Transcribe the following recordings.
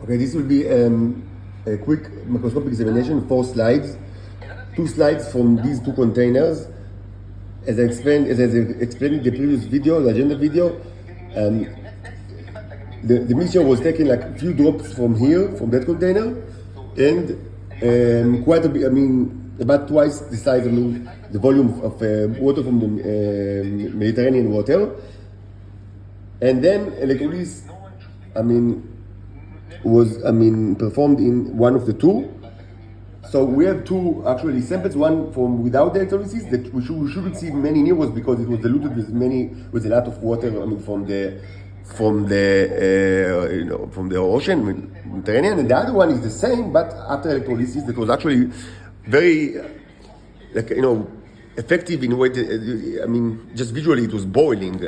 Okay, this will be a quick microscopic examination, 4 slides. 2 slides from these 2 containers. As I explained in the previous video, the agenda video, the mixture was taken like a few drops from here, from that container, and quite a bit, about twice the size, the volume of water from the Mediterranean water. And then electrolysis, was performed in one of the 2. So we have 2 actually samples, one from without the electrolysis that we shouldn't see many nearest because it was diluted with a lot of water from the ocean Mediterranean, and the other one is the same but after electrolysis that was actually very effective in a way. Just visually it was boiling.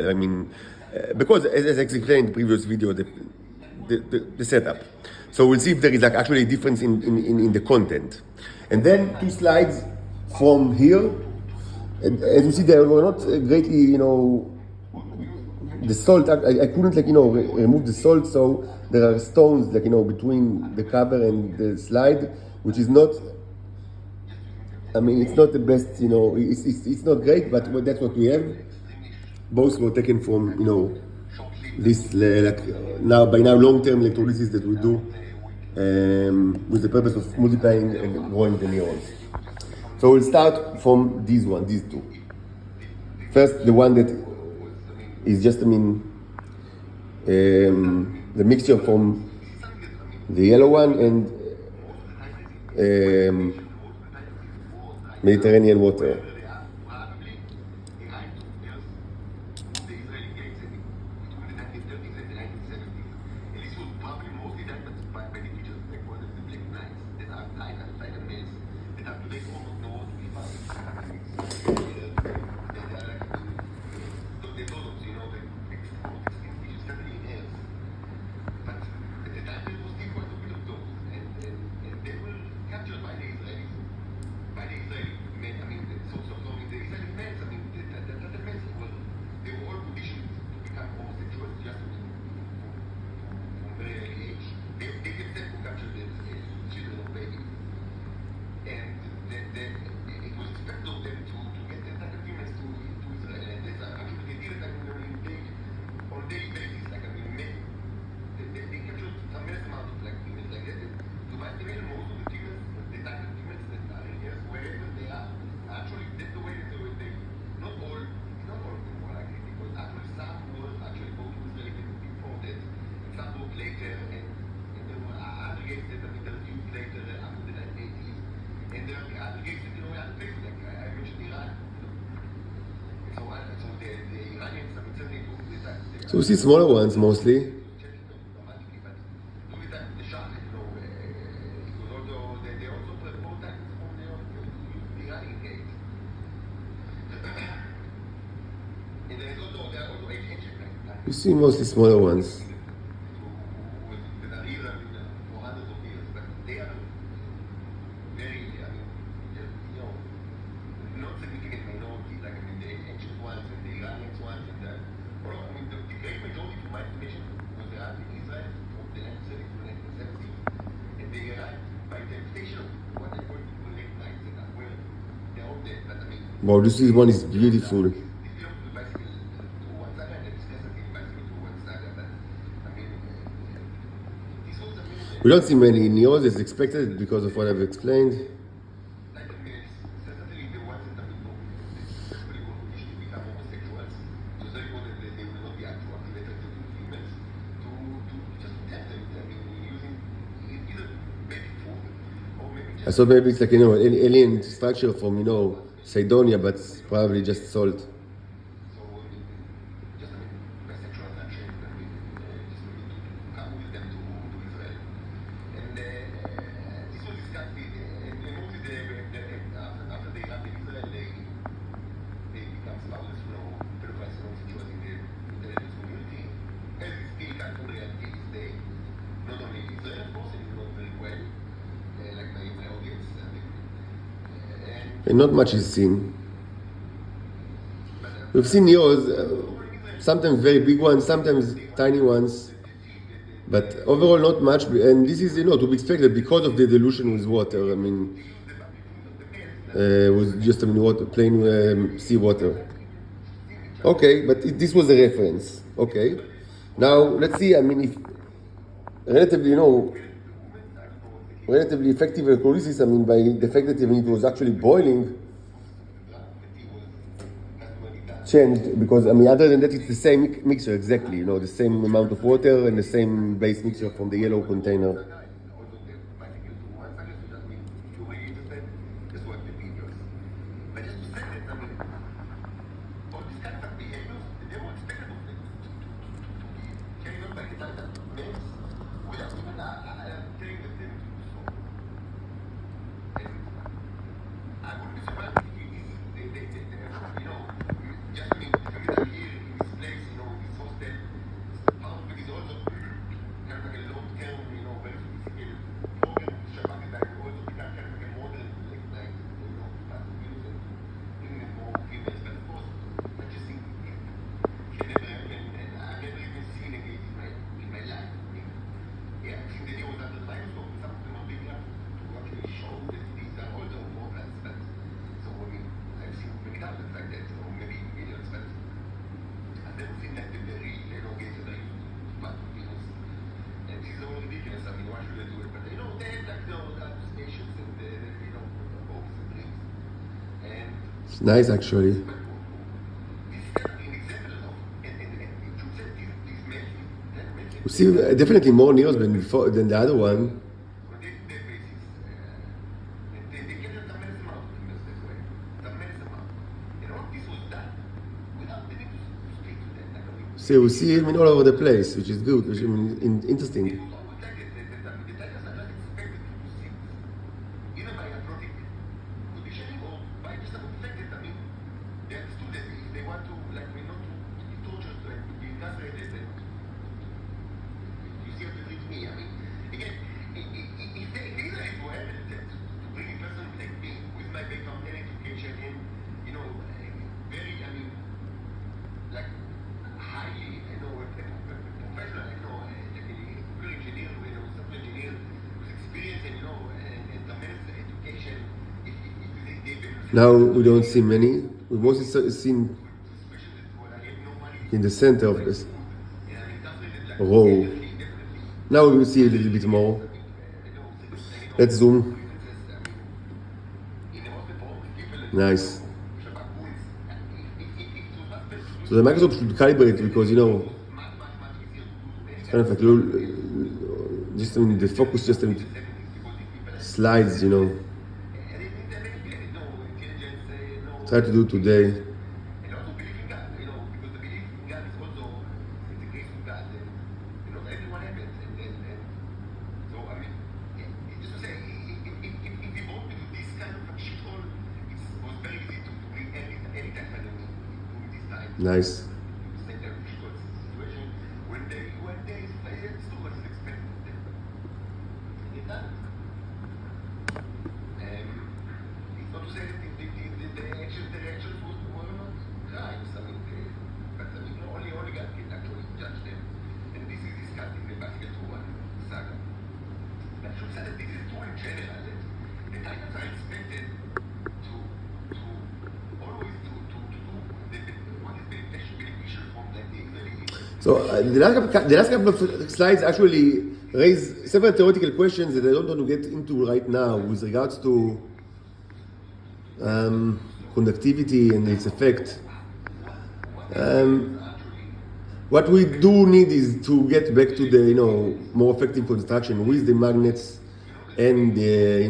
Because as I explained in the previous video, the setup. So we'll see if there is actually a difference in the content. And then 2 slides from here. And as you see, they were not greatly, the salt. I couldn't remove the salt, so there are stones between the cover and the slide, which is not. It's not the best. It's not great, but that's what we have. Both were taken from this by now long-term electrolysis that we do with the purpose of multiplying and growing the neurons. So we'll start from these 2. First, the one that is just the mixture from the yellow one and Mediterranean water. So we see smaller ones mostly. You see mostly smaller ones. Wow, this one is beautiful. We don't see many neons as expected because of what I've explained. I thought maybe it's an alien structure from Cydonia, but it's probably just salt. And not much is seen. We've seen neos, sometimes very big ones, sometimes tiny ones, But overall, not much. And this is, to be expected because of the dilution with water. I mean, was just, water, plain seawater. Okay, but this was a reference. Okay. Now, let's see, if relatively, relatively effective electrolysis, by the fact that it was actually boiling, changed, because other than that, it's the same mixture exactly, the same amount of water and the same base mixture from the yellow container. It's nice, actually. You see, definitely more neos than the other one. So we see him all over the place, which is good, which interesting. Now we don't see many. We mostly seen in the center of this row. Now we will see a little bit more. Let's zoom. Nice. So the microscope should calibrate because it's kind of like just the focus just slides. Try to do today. Nice. So the last couple of slides actually raise several theoretical questions that I don't want to get into right now with regards to conductivity and its effect. What we do need is to get back to the more effective construction with the magnets and the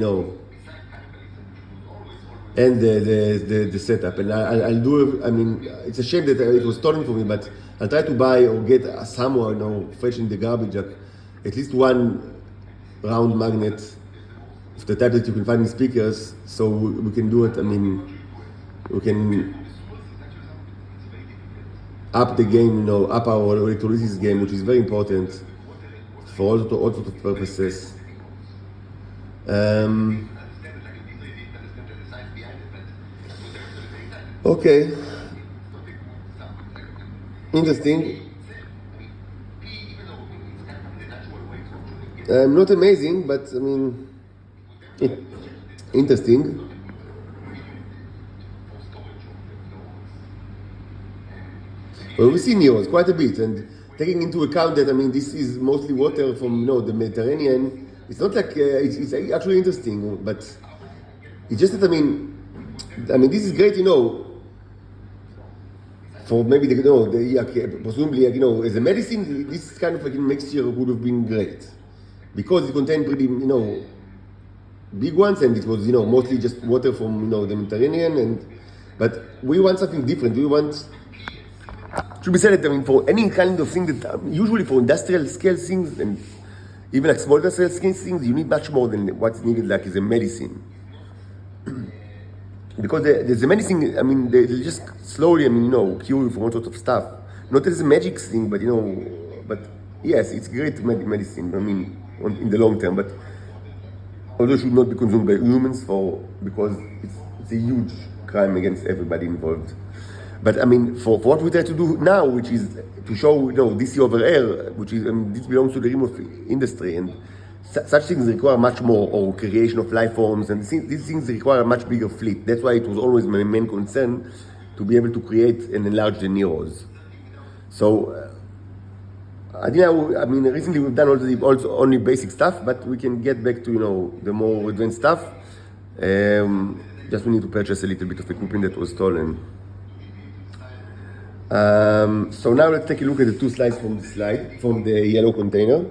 and the setup. And I'll do. It's a shame that it was stolen from me, but I'll try to buy or get somewhere, fresh in the garbage, at least one round magnet of the type that you can find in speakers, so we can do it. We can up the game, up our electrolysis game, which is very important for all sorts of purposes. Okay. Interesting. Not amazing, but I mean, interesting. Well, we see neos quite a bit, and taking into account that I mean this is mostly water from the Mediterranean. It's not like it's actually interesting, but it's just that I mean this is great, for maybe presumably as a medicine, this kind of mixture would have been great because it contained pretty big ones, and it was mostly just water from the Mediterranean, but we want something different. We want to be said that for any kind of thing that usually for industrial scale things and even like small industrial scale things, you need much more than what's needed like as a medicine. Because the medicine, I mean, they just slowly, cure you from all sorts of stuff. Not as a magic thing, but but yes, it's great medicine. I mean, in the long term, but although it should not be consumed by humans because it's a huge crime against everybody involved. But I mean, for what we try to do now, which is to show, this over air, which is this belongs to the realm of industry, and such things require much more, or creation of life forms, and these things require a much bigger fleet. That's why it was always my main concern to be able to create and enlarge the Neros. So recently we've done also only basic stuff, but we can get back to the more advanced stuff. Just we need to purchase a little bit of equipment that was stolen. So now let's take a look at the two slides from the yellow container.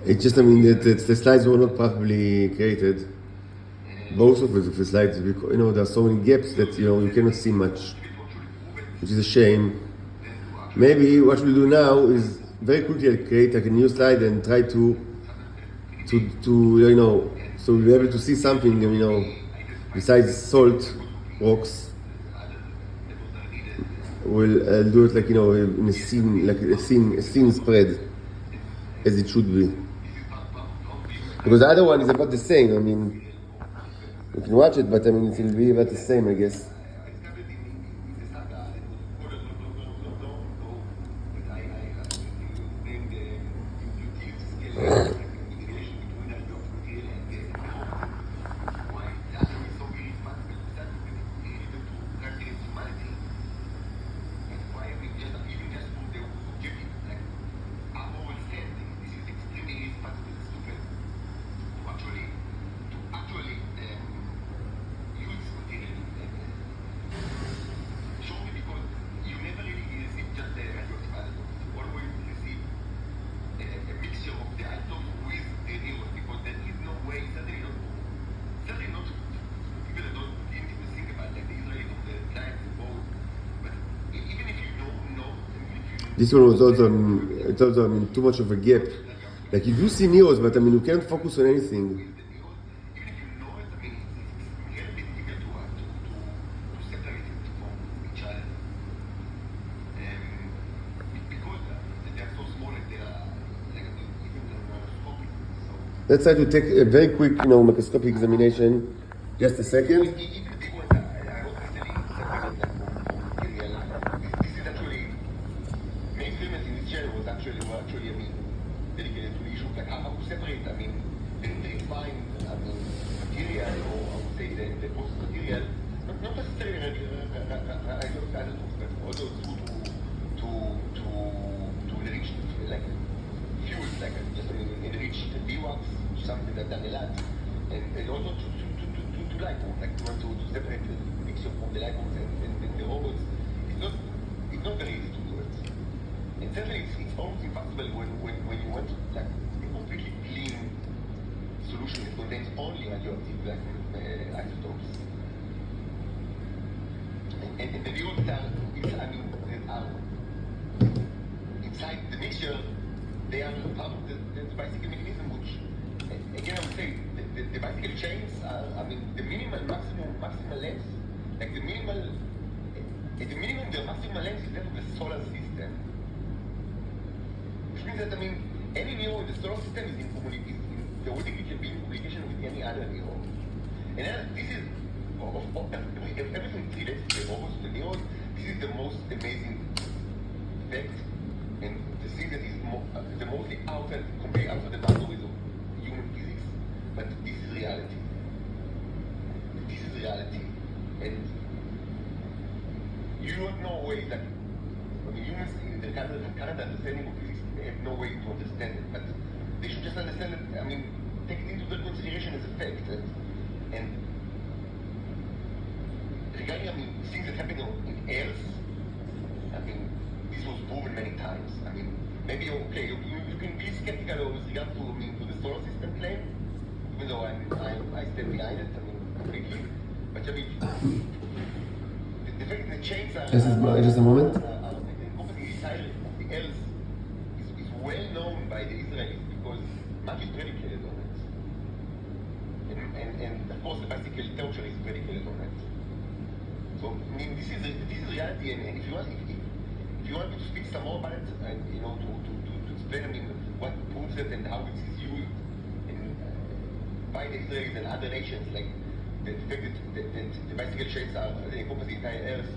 It's just, the slides were not properly created. Both of the slides, because, there are so many gaps that, you cannot see much, which is a shame. Maybe what we'll do now is very quickly create like a new slide and try to so we'll be able to see something, besides salt, rocks. We'll do it like, in a scene, like a scene spread, as it should be. Because the other one is about the same. You can watch it, but it will be about the same, I guess. This one was also, too much of a gap. Like you do see Neos, but you can't focus on anything. Let's try to take a very quick, microscopic examination. Just a second. Dedicated to issues like how to separate, the refined, material, or I would say the processed material, not necessarily radioisotopes, but also to enrich like fuels, like just enriched BWAX, something that done a lot, and also to lipones, like to separate the mixture from the lipones and the robots. It's not very easy to do it. And certainly it's almost impossible when you want like a completely clean solution that contains only radioactive isotopes. And the neurons that are inside the mixture, they are part of the bicycle mechanism, which again I would say the bicycle chains are the maximal length, like the minimum the maximal length is that of the solar system. Which means that any neuron in the solar system is theoretically can be in communication with any other neuron. And this is everything related to the robots, the neurons. This is the most amazing fact, and the thing that is the mostly completely outside the boundaries of human physics. But this is reality. This is reality, and you don't know ways that humans in the current understanding of physics have no way to understand it, but they should just understand it, take it into their consideration as a fact. And regarding, things that happen in Earth, this was proven many times. Maybe, okay, you can be skeptical with regard to the solar system claim, even though I stand behind it, completely. But the fact that the chains are... Just a moment. The Earth is well known by the Israelis because much is predicated on it. And of course the bicycle torture is predicated on it. So this is reality, and if you want me to speak some more about it, and to explain what proves it and how it is used by the Israelis and other nations, like the fact that the bicycle chains are encompass the entire Earth.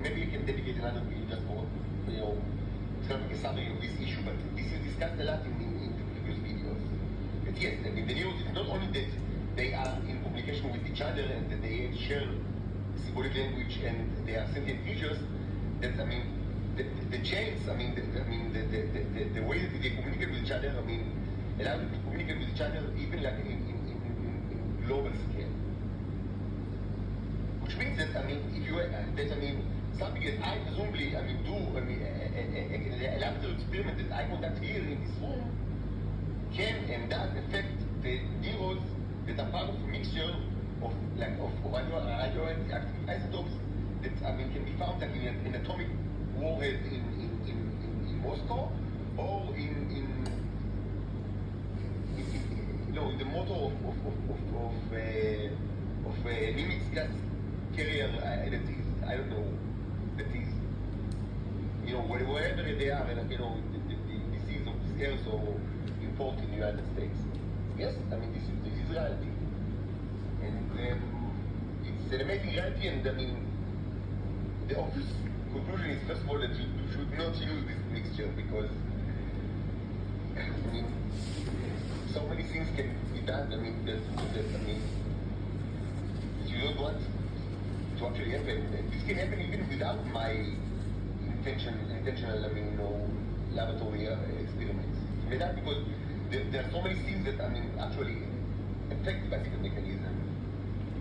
Maybe you can dedicate another video just for it's kind of like a summary of this issue, but this is discussed a lot in the previous videos. But yes, the news is not only that they are in communication with each other and that they share symbolic language and they are sentient creatures, that the chains, the way that they communicate with each other, allow them to communicate with each other even like in global scale. Which means that if you something that I presumably do a laboratory experiment that I conduct here in this room can and does affect the neurons that are part of a mixture of radioactive isotopes that can be found like in an atomic warhead in Moscow, or in the motor of Nimitz gas carrier that is, I don't know, that is, wherever they are, and the disease of this Earth or import in the United States. Yes, this is reality, and it's an amazing reality. And the obvious conclusion is, first of all, that you should not use this mixture because so many things can be done. That you don't want to actually happen. And this can happen even without my intentional, laboratory experiments. It may not, because there are so many things that actually affect the bicycle mechanism.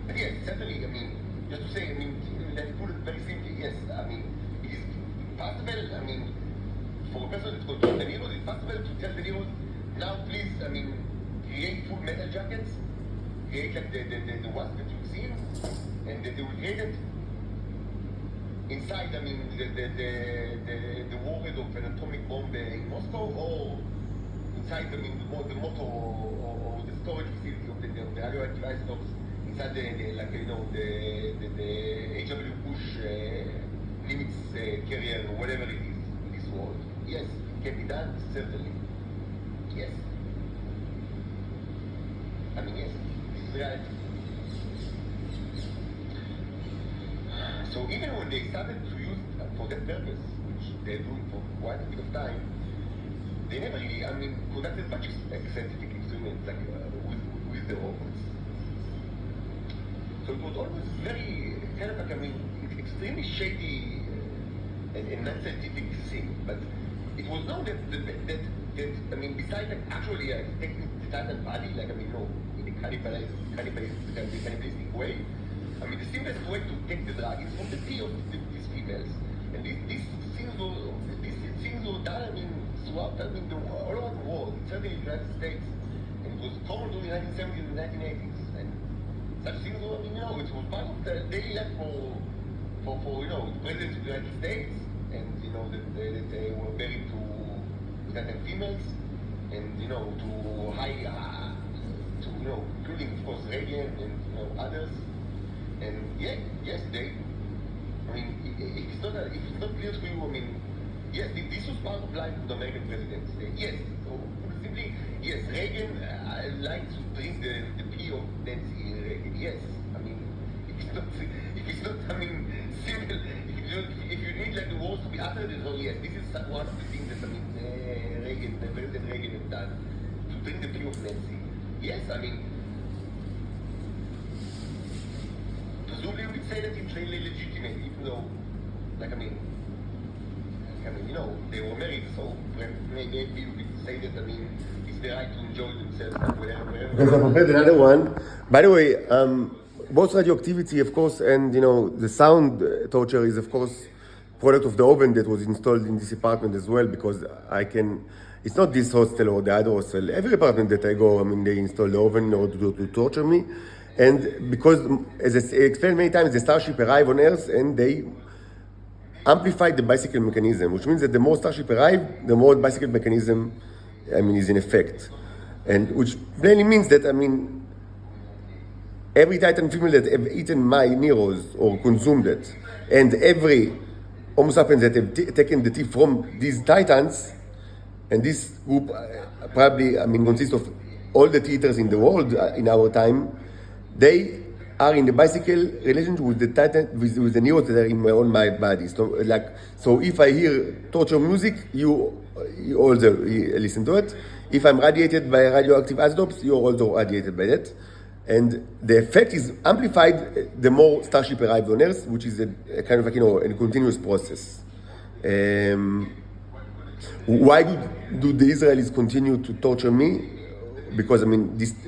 But yes, certainly, just to say, let's put it very simply, yes, it is possible, for a person that controls the neurons, it's possible to tell the neurons, now please, create full metal jackets, create like the ones that you've seen, and they will create it inside, the warhead of an atomic bomb in Moscow, or inside, the motor or the storage facility of the radioactive isotopes inside the HW push limits carrier or whatever it is in this world. Yes, it can be done, certainly. Yes. Israel. So even when they started to use for that purpose, which they're doing for quite a bit of time, they never really, conducted much scientific experiments like with the robots. So it was always very kind of like, extremely shady and non-scientific thing. But it was known that besides like actually taking the Titan body, like in a cannibalistic way, the simplest way to take the drug is from the pee of these females. And these things were done, throughout, all over the world, certainly in the United States. And it was common during the 1970s and 1980s. And such things were, it was part of the daily life for the presidents of the United States. And, that they were married to certain females. And, to including, of course, Reagan and, others. And yes, they. If it's not clear to you, yes, this was part of life of the American presidents. Yes, so simply, yes, Reagan liked to drink the pee of Nancy Reagan. Yes, if it's not, simple. If you need like the words to be uttered, yes, this is one of the things that President Reagan has done to drink the pee of Nancy. Yes, presumably we would say that it's legitimate, even though, they were married, so maybe you could say that, it's the right to enjoy themselves, whatever. Okay, so I prepared another one. By the way, both radioactivity, of course, and, the sound torture is, of course, product of the oven that was installed in this apartment as well, because it's not this hostel or the other hostel. Every apartment that I go, they install the oven in order to torture me. And because, as I explained many times, the Starship arrived on Earth and they amplified the bicycle mechanism, which means that the more Starship arrive, the more the bicycle mechanism, is in effect. And which plainly means that, every Titan female that have eaten my Neros or consumed it, and every Homo sapiens that have taken the tea from these Titans, and this group probably, consists of all the tea eaters in the world in our time, they are in the bicycle relationship with the Titan, with the Neros that are in my own body. So if I hear torture music, you also listen to it. If I'm radiated by radioactive isotopes, you're also radiated by that. And the effect is amplified the more Starship arrives on Earth, which is a kind of a continuous process. Why do the Israelis continue to torture me? Because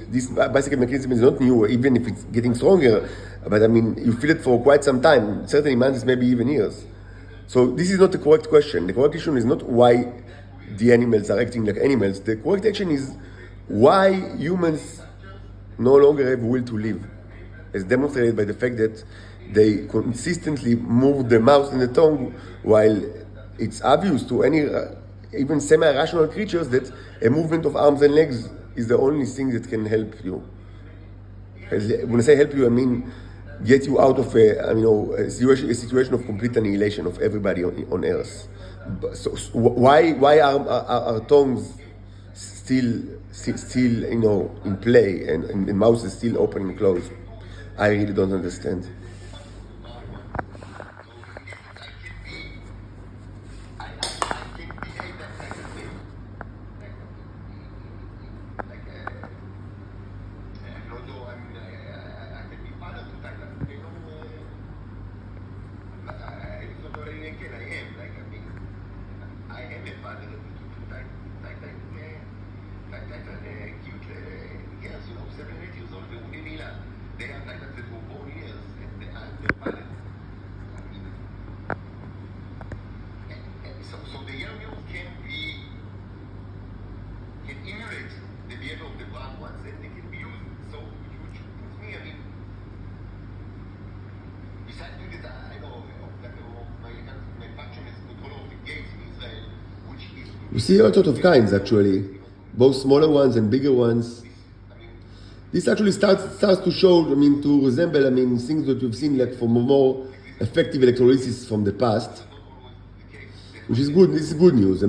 this bicycle mechanism is not new, even if it's getting stronger. But you feel it for quite some time, certainly months, maybe even years. So this is not the correct question. The correct question is not why the animals are acting like animals. The correct action is why humans no longer have will to live, as demonstrated by the fact that they consistently move the mouth and the tongue, while it's obvious to any even semi-rational creatures that a movement of arms and legs is the only thing that can help you. When I say help you, get you out of a situation of complete annihilation of everybody on Earth. So why are our tongues still in play and mouths is still open and closed? I really don't understand. You see all sorts of kinds, actually, both smaller ones and bigger ones. This actually starts to show, to resemble, things that you've seen like for more effective electrolysis from the past, which is good. This is good news.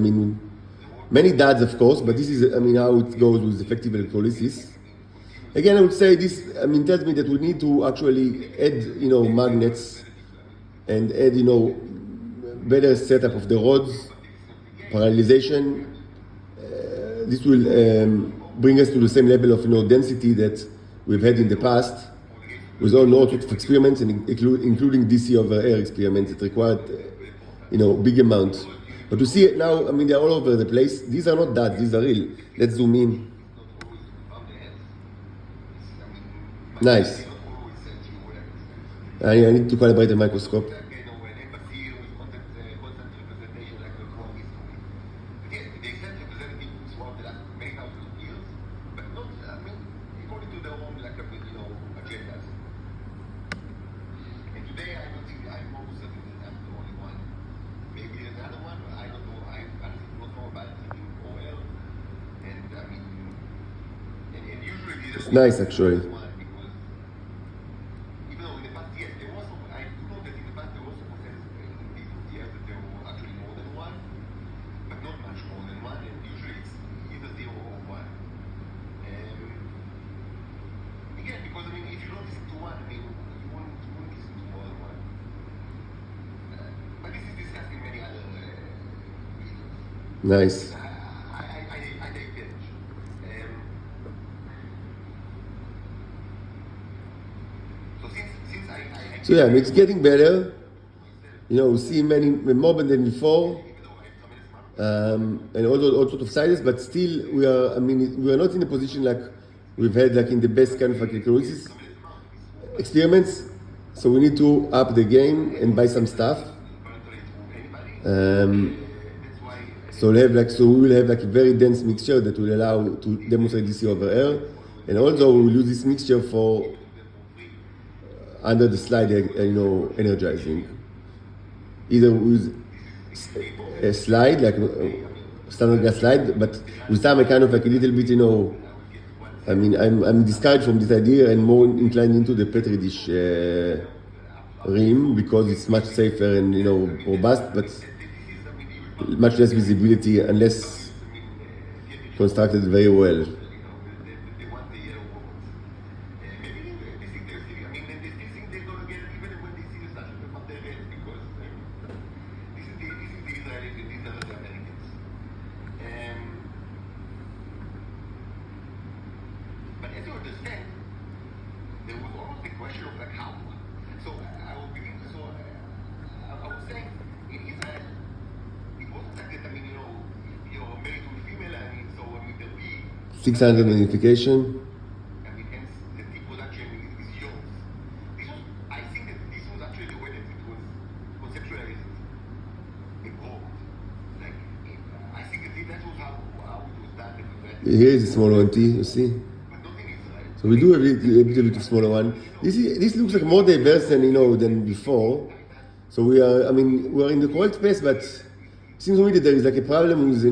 Many dads, of course, but this is, how it goes with effective electrolysis. Again, I would say this, I mean, tells me that we need to actually add, magnets and add, better setup of the rods, parallelization. This will bring us to the same level of, density that we've had in the past with all sorts of experiments, and including DC over air experiments that required, big amounts. But to see it now, I mean, they're all over the place. These are not that, these are real. Let's zoom in. Nice. I need to calibrate the microscope. It's nice, actually. Nice. So yeah, it's getting better. We see many more than before, and all sorts of sizes. But still, we are not in a position like we've had like in the best kind of electrolysis experiments. So we need to up the game and buy some stuff. So we will have like a very dense mixture that will allow to demonstrate DC over air, and also we will use this mixture for under the slide, energizing. Either with a slide like standard gas slide, but with some kind of like a little bit, I'm discouraged from this idea and more inclined into the petri dish rim because it's much safer and robust, but much less visibility unless constructed very well. So I will begin. So I was saying in Israel, it wasn't like that. I mean, you're married to a female. I mean, so there'll be 600 magnification. I mean, hence the tea production is yours. I think that this was actually the way that it was conceptualized. Evolved. Like, I think that was how it was done. Here is a small one, you see. So we do a bit of smaller one. This looks like more diverse than before. So we are in the correct space, but it seems to me that there is like a problem with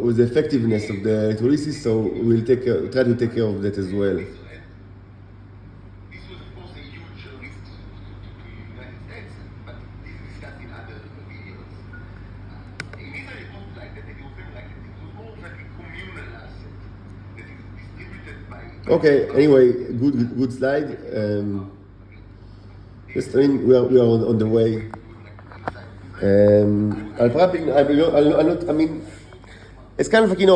with the effectiveness of the electrolysis. So we'll try to take care of that as well. This was of course a huge risk to the United States, but this is discussed in other videos. In Israel it wasn't like that. It was like it was more like a communal asset that is distributed by. Okay. Anyway, good slide. We are on the way. It's kind of like an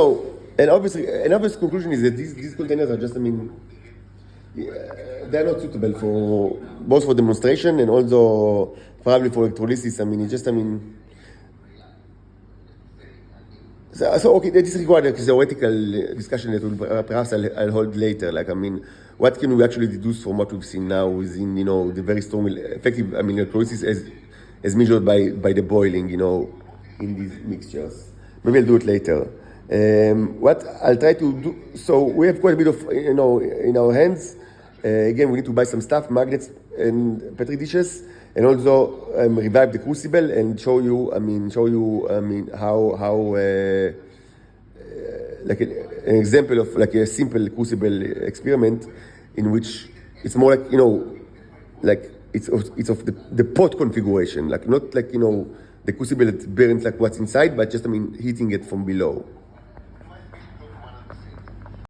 obvious conclusion is that these containers are just they're not suitable for both for demonstration and also probably for electrolysis. So okay, this requires a theoretical discussion that will perhaps I'll hold later. What can we actually deduce from what we've seen now within the very strong effective electrolysis as measured by the boiling in these mixtures. Maybe I'll do it later. What I'll try to do. So we have quite a bit of in our hands. Again, we need to buy some stuff, magnets and petri dishes, and also revive the crucible and show you how like an example of like a simple crucible experiment in which it's more like it's of the pot configuration, like not like the crucible that burns like what's inside, but just heating it from below.